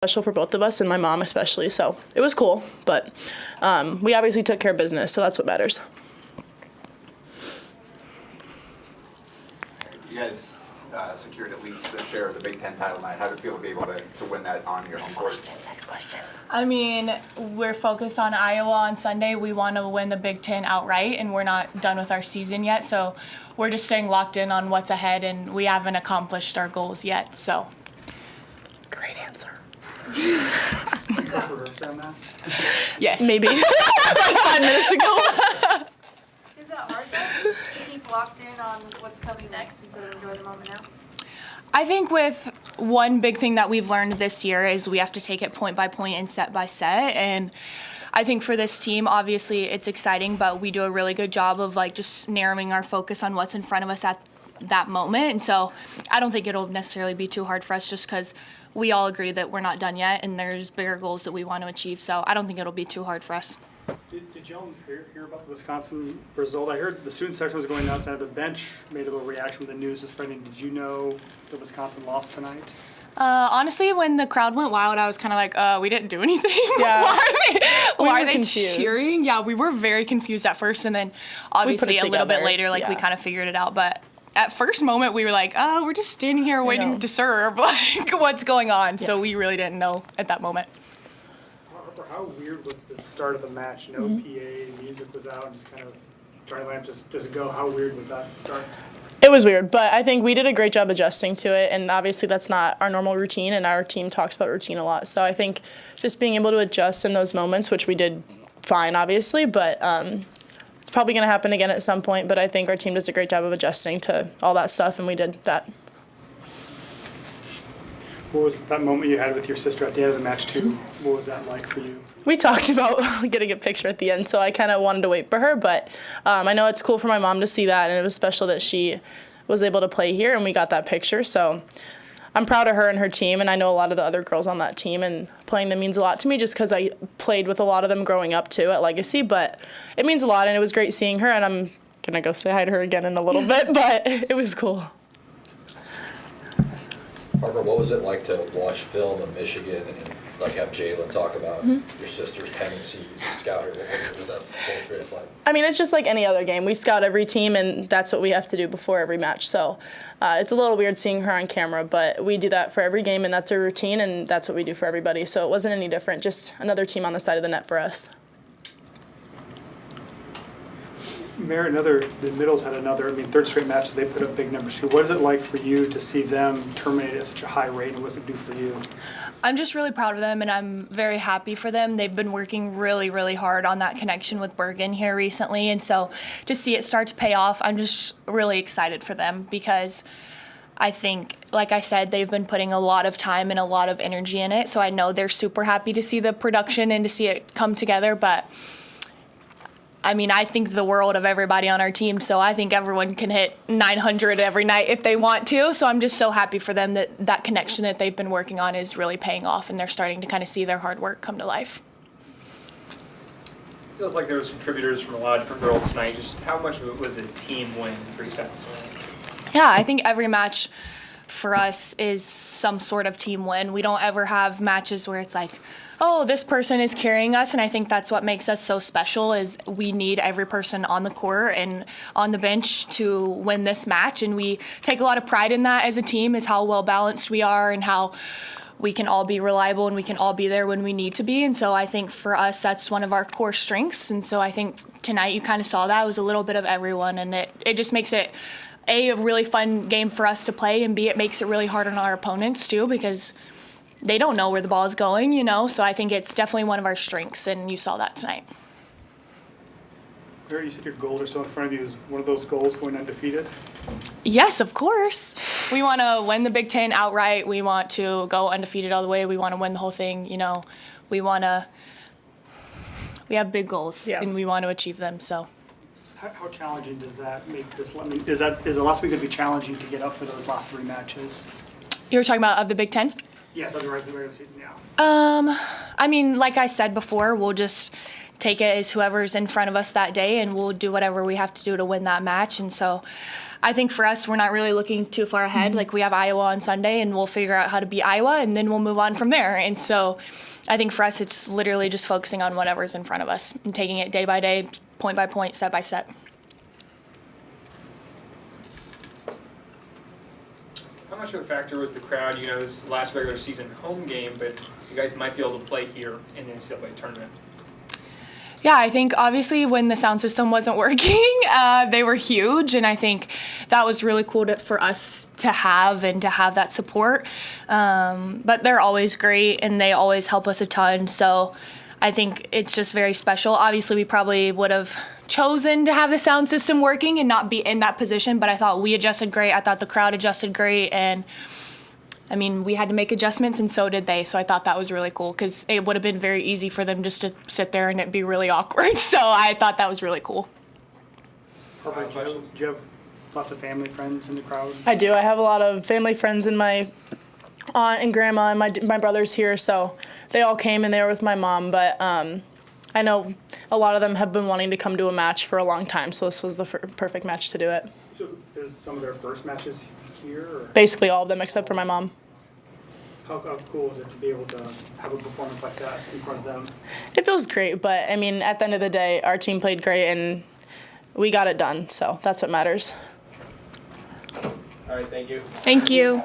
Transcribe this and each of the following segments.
special for both of us and my mom especially, so it was cool, but we obviously took care of business, so that's what matters. You guys secured at least a share of the Big Ten title tonight. How did it feel to be able to win that on your home court? Next question. I mean, we're focused on Iowa on Sunday. We want to win the Big Ten outright, and we're not done with our season yet, so we're just staying locked in on what's ahead, and we haven't accomplished our goals yet, so. Great answer. Yes. Maybe. Like 5 minutes ago. Is that hard though, to keep locked in on what's coming next instead of enjoy the moment now? I think with one big thing that we've learned this year is we have to take it point by point and set by set. And I think for this team, obviously it's exciting, but we do a really good job of like just narrowing our focus on what's in front of us at that moment. And so I don't think it'll necessarily be too hard for us just because we all agree that we're not done yet and there's bigger goals that we want to achieve. So I don't think it'll be too hard for us. Did y'all hear about the Wisconsin result? I heard the student section was going outside of the bench, made a little reaction with the news this Friday. Did you know that Wisconsin lost tonight? Honestly, when the crowd went wild, I was kind of like, we didn't do anything. Yeah. Why are they confused. cheering? Yeah, we were very confused at first, and then obviously a little bit together. later, we kind of figured it out. But at first moment, we were like, we're just standing here waiting to serve. Like, what's going on? Yeah. So we really didn't know at that moment. How weird was the start of the match? No PA, music was out, just kind of trying to just go. How weird was that start? It was weird, but I think we did a great job adjusting to it, and obviously that's not our normal routine, and our team talks about routine a lot. So I think just being able to adjust in those moments, which we did fine, obviously, but it's probably going to happen again at some point, but I think our team does a great job of adjusting to all that stuff, and we did that. What was that moment you had with your sister at the end of the match, too? What was that like for you? We talked about getting a picture at the end, so I kind of wanted to wait for her, but I know it's cool for my mom to see that, and it was special that she was able to play here, and we got that picture, so I'm proud of her and her team, and I know a lot of the other girls on that team, and playing them means a lot to me just because I played with a lot of them growing up, too, at Legacy, but it means a lot, and it was great seeing her, and I'm going to go say hi to her again in a little bit, but it was cool. Barbara, what was it like to watch film in Michigan and like have Jalen talk about your sister's tendencies and scout her? What was that whole experience like? I mean, it's just like any other game. We scout every team, and that's what we have to do before every match. So it's a little weird seeing her on camera, but we do that for every game, and that's our routine, and that's what we do for everybody. So it wasn't any different, just another team on the side of the net for us. Merritt, the middles had third straight match that they put up big numbers too. What is it like for you to see them terminate at such a high rate, and what does it do for you? I'm just really proud of them, and I'm very happy for them. They've been working really, really hard on that connection with Bergen here recently, and so to see it start to pay off, I'm just really excited for them because I think, like I said, they've been putting a lot of time and a lot of energy in it, so I know they're super happy to see the production and to see it come together, but I mean, I think the world of everybody on our team, so I think everyone can hit 900 every night if they want to. So I'm just so happy for them that that connection that they've been working on is really paying off, and they're starting to kind of see their hard work come to life. Feels like there was contributors from a lot of different girls tonight. Just how much of it was a team win, 3 sets? Yeah, I think every match for us is some sort of team win. We don't ever have matches where it's like, oh, this person is carrying us, and I think that's what makes us so special is we need every person on the court and on the bench to win this match, and we take a lot of pride in that as a team, is how well-balanced we are and how we can all be reliable and we can all be there when we need to be, and so I think for us that's one of our core strengths, and so I think tonight you kind of saw that. It was a little bit of everyone, and it just makes it a really fun game for us to play, and B, it makes it really hard on our opponents too because they don't know where the ball is going, so I think it's definitely one of our strengths, and you saw that tonight. Barry, you said your goals are so in front of you. Is one of those goals going undefeated? Yes, of course. We want to win the Big Ten outright. We want to go undefeated all the way. We want to win the whole thing, we have big goals, and we want to achieve them, so. How challenging does that make this? I mean, is the last week going to be challenging to get up for those last 3 matches? You were talking about of the Big Ten? Yes, of the regular season, yeah. I mean, like I said before, we'll just take it as whoever's in front of us that day, and we'll do whatever we have to do to win that match. And so I think for us, we're not really looking too far ahead. Like, we have Iowa on Sunday, and we'll figure out how to beat Iowa, and then we'll move on from there. And so I think for us, it's literally just focusing on whatever's in front of us and taking it day by day, point by point, step by step. How much of a factor was the crowd? You know, this is the last regular season home game, but you guys might be able to play here in the NCAA tournament. Yeah, I think obviously when the sound system wasn't working, they were huge, and I think that was really cool for us to have and to have that support. But they're always great, and they always help us a ton. So I think it's just very special. Obviously, we probably would have chosen to have the sound system working and not be in that position, but I thought we adjusted great. I thought the crowd adjusted great, and I mean, we had to make adjustments, and so did they. So I thought that was really cool, because it would have been very easy for them just to sit there and it'd be really awkward. So I thought that was really cool. How about you? Do you have lots of family, friends in the crowd? I do. I have a lot of family friends, and my aunt and grandma and my brother's here, so they all came and they were with my mom. But I know a lot of them have been wanting to come to a match for a long time, so this was the perfect match to do it. So is some of their first matches here? Or? Basically all of them except for my mom. How cool is it to be able to have a performance like that in front of them? It feels great, but I mean, at the end of the day, our team played great and we got it done, so that's what matters. All right, thank you. Thank you.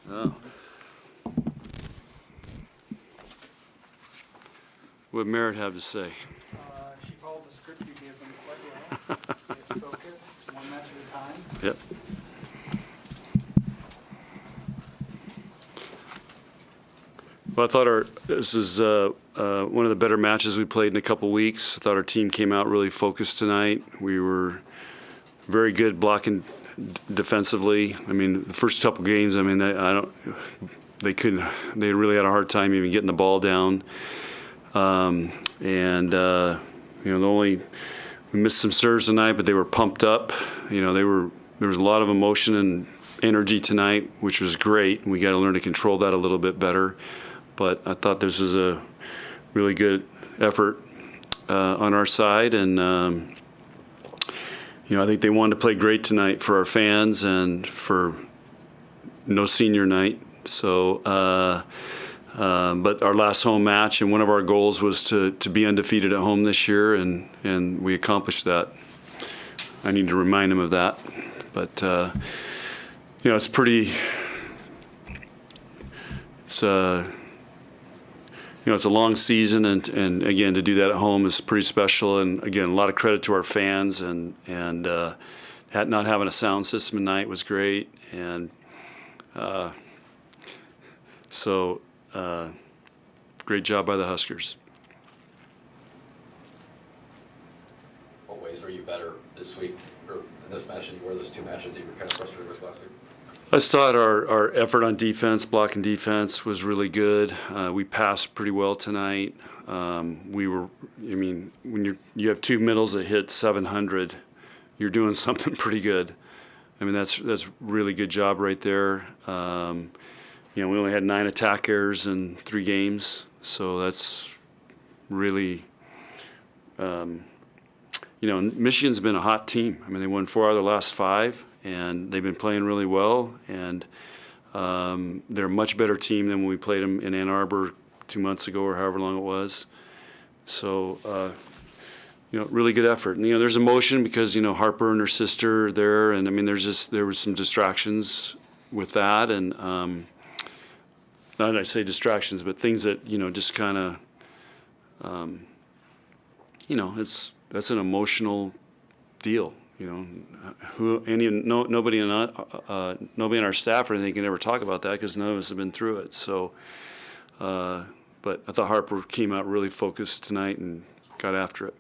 Oh. What Merritt have to say? She followed the script you gave them quite well. They focused, one match at a time. Yep. Well, I thought this is one of the better matches we played in a couple weeks. I thought our team came out really focused tonight. We were very good blocking defensively. I mean, the first couple games, I mean, they really had a hard time even getting the ball down. We missed some serves tonight, but they were pumped up. There was a lot of emotion and energy tonight, which was great. We got to learn to control that a little bit better. But I thought this was a really good effort on our side, and I think they wanted to play great tonight for our fans and for no senior night. So, but our last home match and one of our goals was to be undefeated at home this year, and we accomplished that. I need to remind them of that. But it's pretty. It's a long season, and again, to do that at home is pretty special. And again, a lot of credit to our fans, and not having a sound system tonight was great. And great job by the Huskers. What ways were you better this week, or in this match than you were those two matches that you were kind of frustrated with last week? I just thought our effort on defense, blocking defense, was really good. We passed pretty well tonight. When you have two middles that hit 700, you're doing something pretty good. I mean, that's really good job right there. We only had 9 attack errors in 3 games, so that's really. Michigan's been a hot team. I mean, they won 4 out of their last 5. And they've been playing really well, and they're a much better team than when we played them in Ann Arbor 2 months ago or however long it was. So, really good effort. And, there's emotion because, Harper and her sister are there, and I mean, there was some distractions with that, and not that I say distractions, but things that, just kind of, that's an emotional deal. Nobody in our staff or anything can ever talk about that because none of us have been through it. So, but I thought Harper came out really focused tonight and got after it.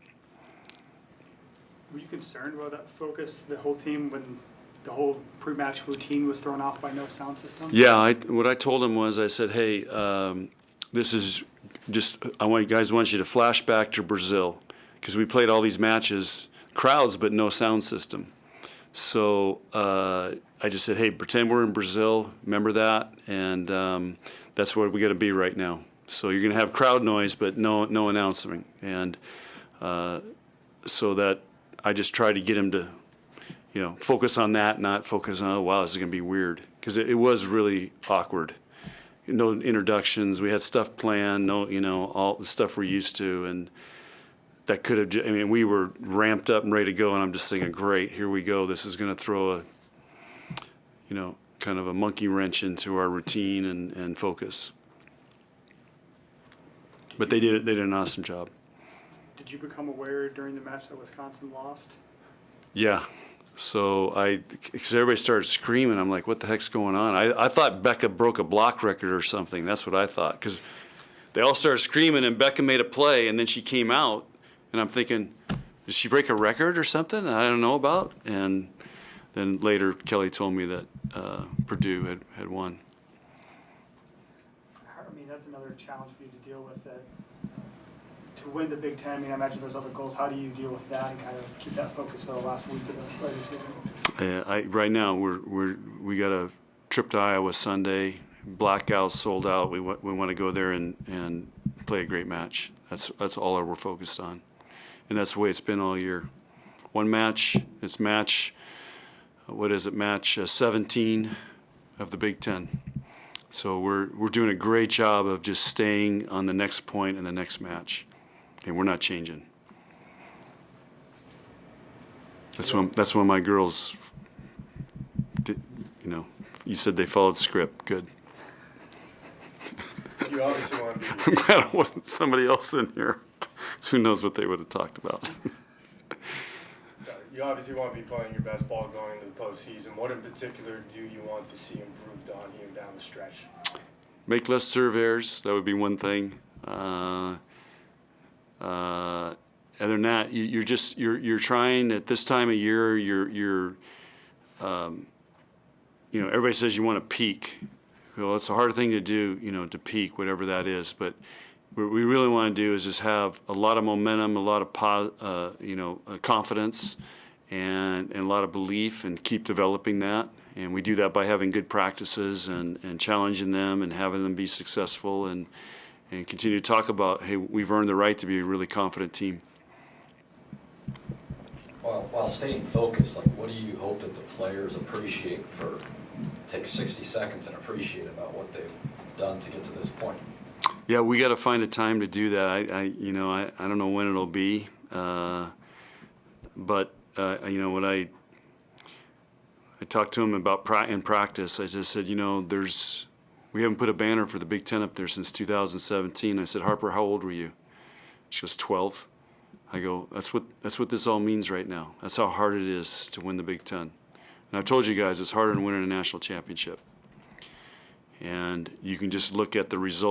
Were you concerned about that focus, the whole team, when the whole pre-match routine was thrown off by no sound system? Yeah, what I told him was, I said, hey, this is just, guys want you to flash back to Brazil because we played all these matches. Crowds, but no sound system. So I just said, hey, pretend we're in Brazil, remember that? And that's where we got to be right now. So you're going to have crowd noise, but no announcing. And so that I just tried to get him to, focus on that, not focus on, oh, wow, this is going to be weird. Because it was really awkward. No introductions. We had stuff planned, all the stuff we're used to. And that could have, we were ramped up and ready to go, and I'm just thinking, great, here we go. This is going to throw kind of a monkey wrench into our routine and focus. But they did an awesome job. Did you become aware during the match that Wisconsin lost? Yeah. So because everybody started screaming, I'm like, what the heck's going on? I thought Becca broke a block record or something. That's what I thought. Because they all started screaming, and Becca made a play, and then she came out. And I'm thinking, did she break a record or something I don't know about? And then later, Kelly told me that Purdue had won. That's another challenge for you to deal with. That to win the Big Ten, I imagine there's other goals. How do you deal with that and kind of keep that focus for the last week of the regular season? Right now, we got a trip to Iowa Sunday. Blackout sold out. We want to go there and play a great match. That's all we're focused on. And that's the way it's been all year. One match, it's match 17 of the Big Ten. So we're doing a great job of just staying on the next point in the next match. And we're not changing. That's when my girls did, you said they followed script. Good. You obviously want to be. I'm glad it wasn't somebody else in here. 'Cause who knows what they would have talked about. You obviously want to be playing your best ball going into the postseason. What in particular do you want to see improved on here down the stretch? Make less serve errors. That would be one thing. Other than that, you're trying at this time of year. Everybody says you want to peak. Well, it's a hard thing to do, to peak, whatever that is. But what we really want to do is just have a lot of momentum, a lot of confidence, and a lot of belief, and keep developing that. And we do that by having good practices and challenging them and having them be successful, and continue to talk about, hey, we've earned the right to be a really confident team. While staying focused, like, what do you hope that the players appreciate take 60 seconds and appreciate about what they've done to get to this point? Yeah, we got to find a time to do that. I don't know when it'll be, but what I talked to him about in practice. I just said, we haven't put a banner for the Big Ten up there since 2017. I said, Harper, how old were you? She goes, 12. I go, that's what this all means right now. That's how hard it is to win the Big Ten. And I've told you guys, it's harder than winning a national championship. And you can just look at the results.